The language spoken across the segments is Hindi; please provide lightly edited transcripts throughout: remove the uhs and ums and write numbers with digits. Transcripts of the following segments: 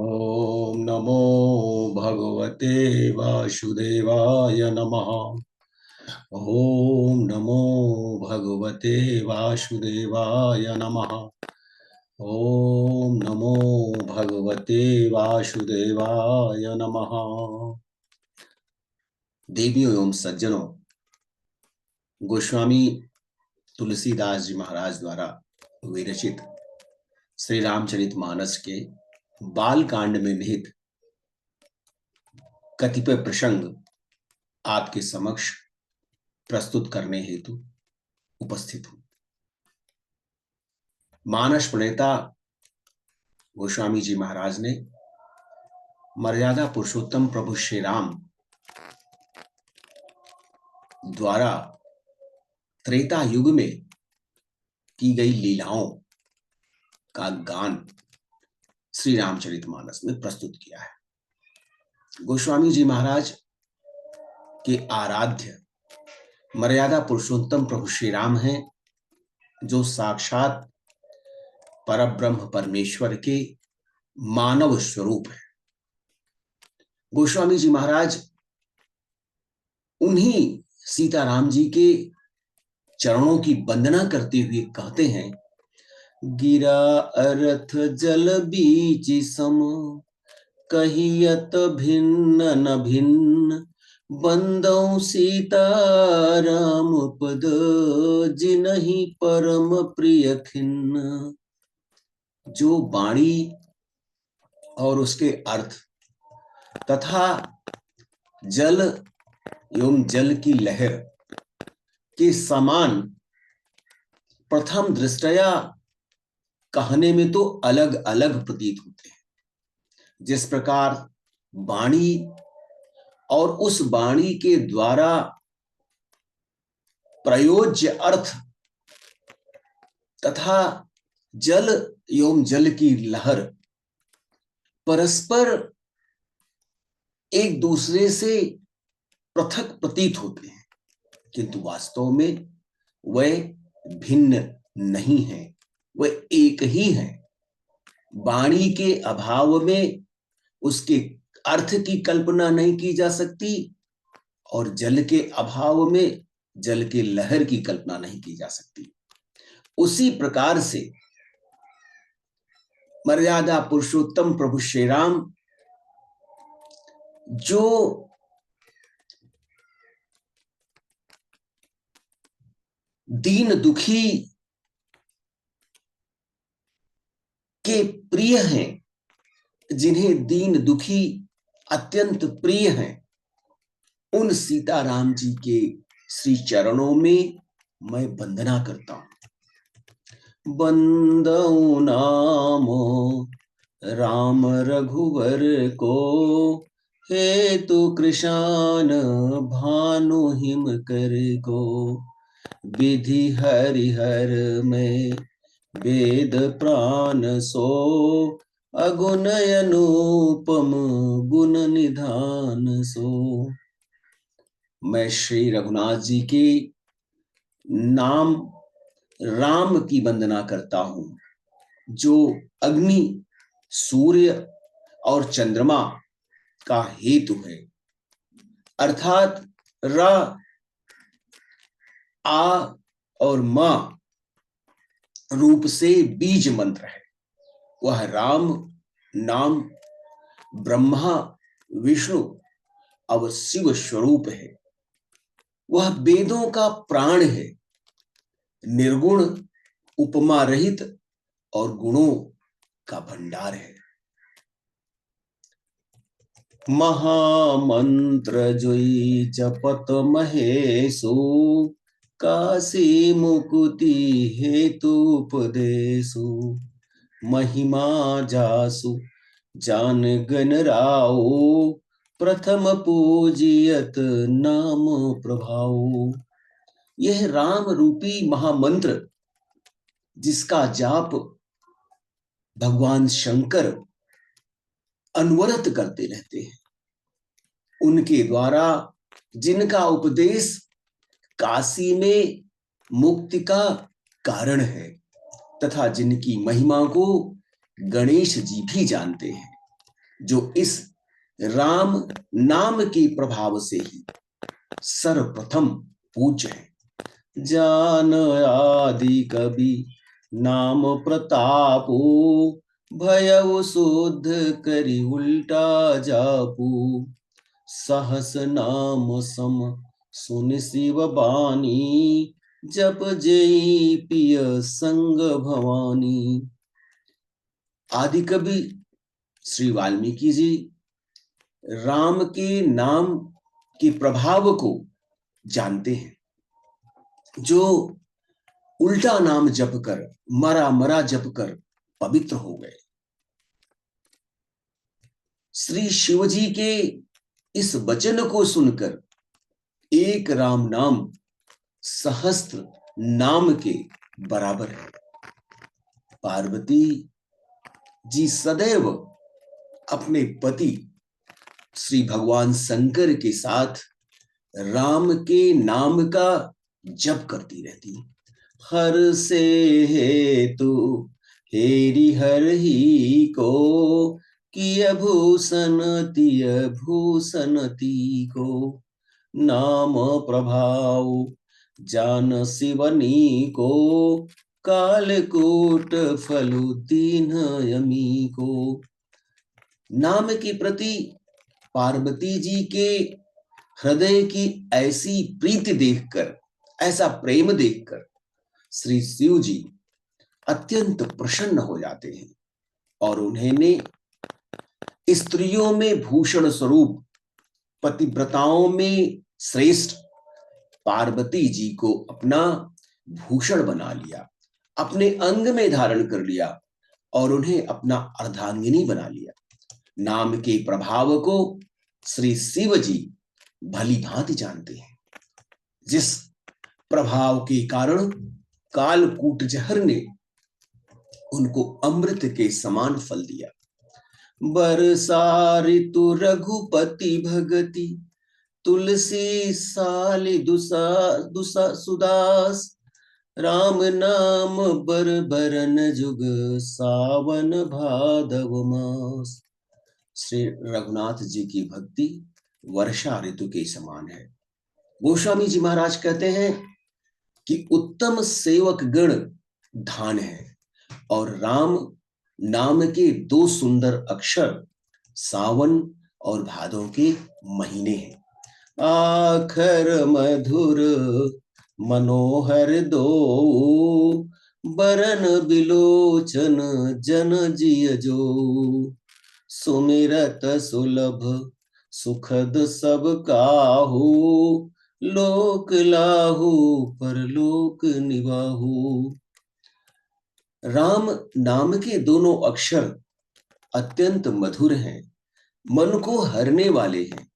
ओम नमो भगवते वासुदेवाय नमः। ओम नमो भगवते वासुदेवाय नमः। ओम नमो भगवते वासुदेवाय नमः। देवियों एवं सज्जनों, गोस्वामी तुलसीदास जी महाराज द्वारा विरचित श्री रामचरितमानस के बाल कांड में निहित कतिपय प्रसंग आपके समक्ष प्रस्तुत करने हेतु उपस्थित हूं। मानस प्रणेता गोस्वामी जी महाराज ने मर्यादा पुरुषोत्तम प्रभु श्री राम द्वारा त्रेता युग में की गई लीलाओं का गान श्री रामचरितमानस में प्रस्तुत किया है। गोस्वामी जी महाराज के आराध्य मर्यादा पुरुषोत्तम प्रभु श्री राम हैं, जो साक्षात परब्रह्म परमेश्वर के मानव स्वरूप है। गोस्वामी जी महाराज उन्हीं सीताराम जी के चरणों की वंदना करते हुए कहते हैं, गिरा अर्थ जल बीच सम, कहियत भिन्न न भिन्न, बंदौ सीता राम पद, जिनहि परम प्रिय खिन्न। जो वाणी और उसके अर्थ तथा जल एवं जल की लहर के समान प्रथम दृष्टया कहने में तो अलग अलग प्रतीत होते हैं। जिस प्रकार वाणी और उस वाणी के द्वारा प्रयोज्य अर्थ तथा जल एवं जल की लहर परस्पर एक दूसरे से पृथक प्रतीत होते हैं, किंतु वास्तव में वह भिन्न नहीं है, वह एक ही है। वाणी के अभाव में उसके अर्थ की कल्पना नहीं की जा सकती और जल के अभाव में जल के लहर की कल्पना नहीं की जा सकती। उसी प्रकार से मर्यादा पुरुषोत्तम प्रभु श्री राम जो दीन दुखी के प्रिय हैं, जिन्हें दीन दुखी अत्यंत प्रिय हैं, उन सीताराम जी के श्री चरणों में मैं वंदना करता हूं। बंदौ नामो राम रघुवर को, हेतु कृशान भानु हिम कर को। विधि हरिहर में वेद प्राण सो, अगुण अनुपम गुण निधान सो। मैं श्री रघुनाथ जी के नाम राम की वंदना करता हूं, जो अग्नि, सूर्य और चंद्रमा का हेतु है, अर्थात र, आ और म रूप से बीज मंत्र है। वह राम नाम ब्रह्मा, विष्णु और शिव स्वरूप है। वह वेदों का प्राण है, निर्गुण, उपमा रहित और गुणों का भंडार है। महामंत्र जोई जपत महेशु, काशी मुकुति हेतु उपदेशु। महिमा जासु जान गण राओ, प्रथम पूजियत नाम प्रभाओ। यह राम रूपी महामंत्र, जिसका जाप भगवान शंकर अनवरत करते रहते हैं, उनके द्वारा जिनका उपदेश काशी में मुक्ति का कारण है, तथा जिनकी महिमा को गणेश जी भी जानते हैं, जो इस राम नाम के प्रभाव से ही सर्वप्रथम पूज्य है। जान आदि कवि नाम प्रतापो, भयउ शुद्ध करी उल्टा जापू। सहस नाम सम सुन शिव बानी, जप जई पिय संग भवानी। आदि कवि श्री वाल्मीकि जी राम के नाम के प्रभाव को जानते हैं, जो उल्टा नाम जप कर, मरा मरा जप कर पवित्र हो गए। श्री शिव जी के इस वचन को सुनकर एक राम नाम सहस्त्र नाम के बराबर है। पार्वती जी सदैव अपने पति श्री भगवान शंकर के साथ राम के नाम का जप करती रहती। हर से हेतु हेरी हर ही को, किय भूषण तिय भूषण ती को। नाम प्रभाव जान शिवनी को, कालकूट फलु दीन यमी को। नाम के प्रति पार्वती जी के हृदय की ऐसी प्रीति देखकर, ऐसा प्रेम देखकर श्री शिव जी अत्यंत प्रसन्न हो जाते हैं और उन्हें स्त्रियों में भूषण स्वरूप, पतिव्रताओं में श्रेष्ठ पार्वती जी को अपना भूषण बना लिया, अपने अंग में धारण कर लिया और उन्हें अपना अर्धांगिनी बना लिया। नाम के प्रभाव को श्री शिव जी भली भांति जानते हैं, जिस प्रभाव के कारण कालकूट जहर ने उनको अमृत के समान फल दिया। बरसा ऋतु रघुपति भगति, तुलसी साली दुसा दुसा सुदास। राम नाम बर बरन जुग, सावन भादव मास। श्री रघुनाथ जी की भक्ति वर्षा ऋतु के समान है। गोस्वामी जी महाराज कहते हैं कि उत्तम सेवक गण धान है और राम नाम के दो सुंदर अक्षर सावन और भादों के महीने हैं। आखर मधुर मनोहर दो, बरन बिलोचन जन जिय जो। सुमिरत सुलभ सुखद सब काहू, लोक लाहू परलोक निवाहू। राम नाम के दोनों अक्षर अत्यंत मधुर हैं, मन को हरने वाले हैं,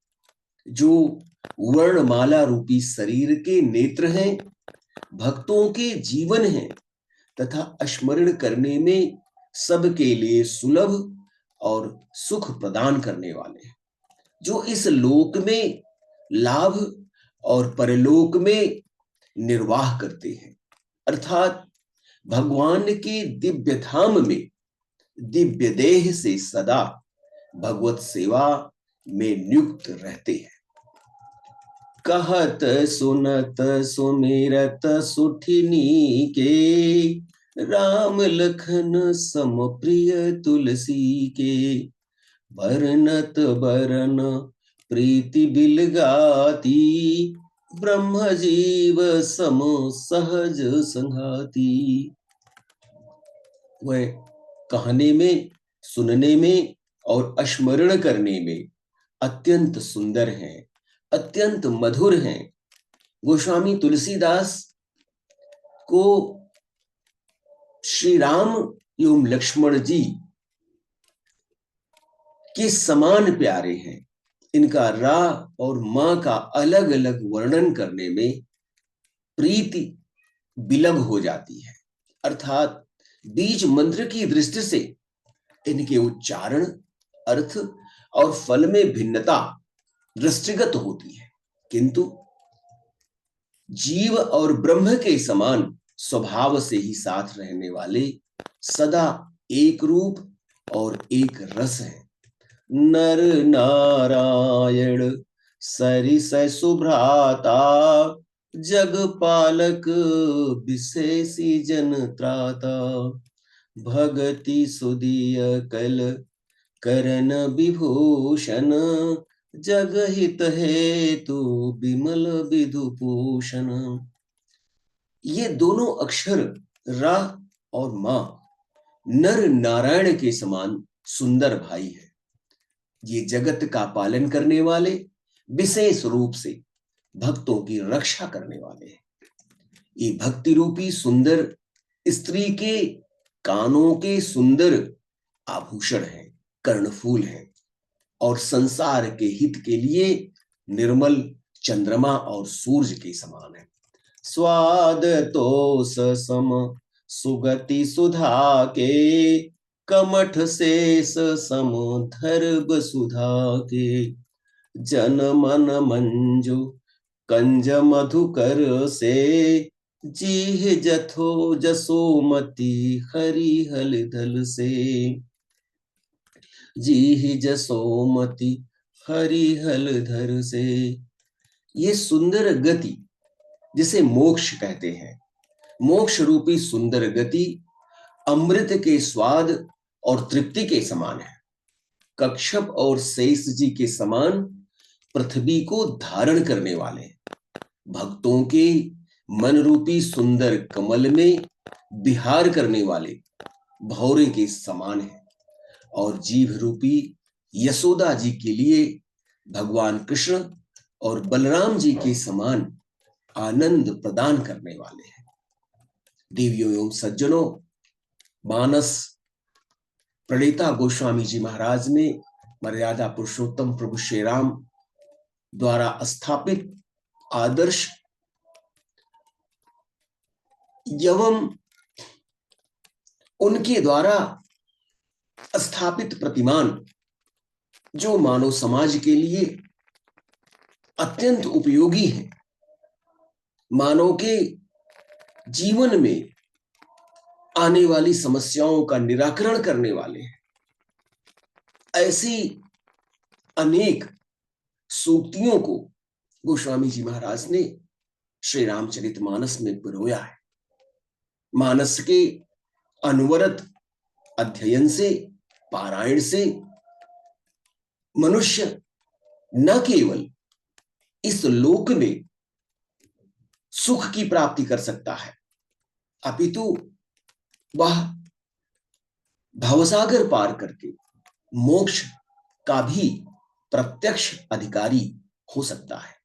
जो वर्णमाला रूपी शरीर के नेत्र हैं, भक्तों के जीवन हैं तथा स्मरण करने में सबके लिए सुलभ और सुख प्रदान करने वाले हैं, जो इस लोक में लाभ और परलोक में निर्वाह करते हैं, अर्थात भगवान के दिव्य धाम में दिव्य देह से सदा भगवत सेवा में नियुक्त रहते हैं। कहत सुनत सुमिरत सुठिनी के, राम लखन सम प्रिय तुलसी के। बरनत बरन प्रीति बिलगाती, ब्रह्म जीव सम सहज संघाती। वह कहने में, सुनने में और स्मरण करने में अत्यंत सुंदर हैं, अत्यंत मधुर हैं। गोस्वामी तुलसीदास को श्री राम एवं लक्ष्मण जी के समान प्यारे हैं। इनका रा और मां का अलग अलग वर्णन करने में प्रीति विलग हो जाती है, अर्थात बीज मंत्र की दृष्टि से इनके उच्चारण, अर्थ और फल में भिन्नता दृष्टिगत होती है, किंतु जीव और ब्रह्म के समान स्वभाव से ही साथ रहने वाले सदा एक रूप और एक रस है। नर नारायण सरिस सुभ्राता, जग पालक विशेषी जन त्राता, भगति सुदिय कल करण विभूषण, जग हित हेतु विमल विधुभूषण। ये दोनों अक्षर रा और मा नर नारायण के समान सुंदर भाई है। ये जगत का पालन करने वाले, विशेष रूप से भक्तों की रक्षा करने वाले हैं। ये भक्ति रूपी सुंदर स्त्री के कानों के सुंदर आभूषण है, कर्णफूल है, और संसार के हित के लिए निर्मल चंद्रमा और सूर्य के समान है। स्वाद तोष सम सुगति सुधा के, कमठ शेष सम धर्ब सुधा के, जन मन मंजु कंज मधुकर से, जीह जथो जसोमति हरि हल धल से, जीह जसोमति हरि हल धर से। ये सुंदर गति जिसे मोक्ष कहते हैं, मोक्ष रूपी सुंदर गति अमृत के स्वाद और तृप्ति के समान है। कक्षप और शेष जी के समान पृथ्वी को धारण करने वाले, भक्तों के मन रूपी सुंदर कमल में विहार करने वाले भौरे के समान है, और जीभ रूपी यशोदा जी के लिए भगवान कृष्ण और बलराम जी के समान आनंद प्रदान करने वाले हैं। देवियों एवं सज्जनों, मानस प्रणेता गोस्वामी जी महाराज ने मर्यादा पुरुषोत्तम प्रभु श्री राम द्वारा स्थापित आदर्श एवं उनके द्वारा स्थापित प्रतिमान, जो मानव समाज के लिए अत्यंत उपयोगी है, मानव के जीवन में आने वाली समस्याओं का निराकरण करने वाले हैं, ऐसी अनेक सूक्तियों को गोस्वामी जी महाराज ने श्री रामचरितमानस में पिरोया है। मानस के अनवरत अध्ययन से, पारायण से मनुष्य न केवल इस लोक में सुख की प्राप्ति कर सकता है, अपितु वह भवसागर पार करके मोक्ष का भी प्रत्यक्ष अधिकारी हो सकता है।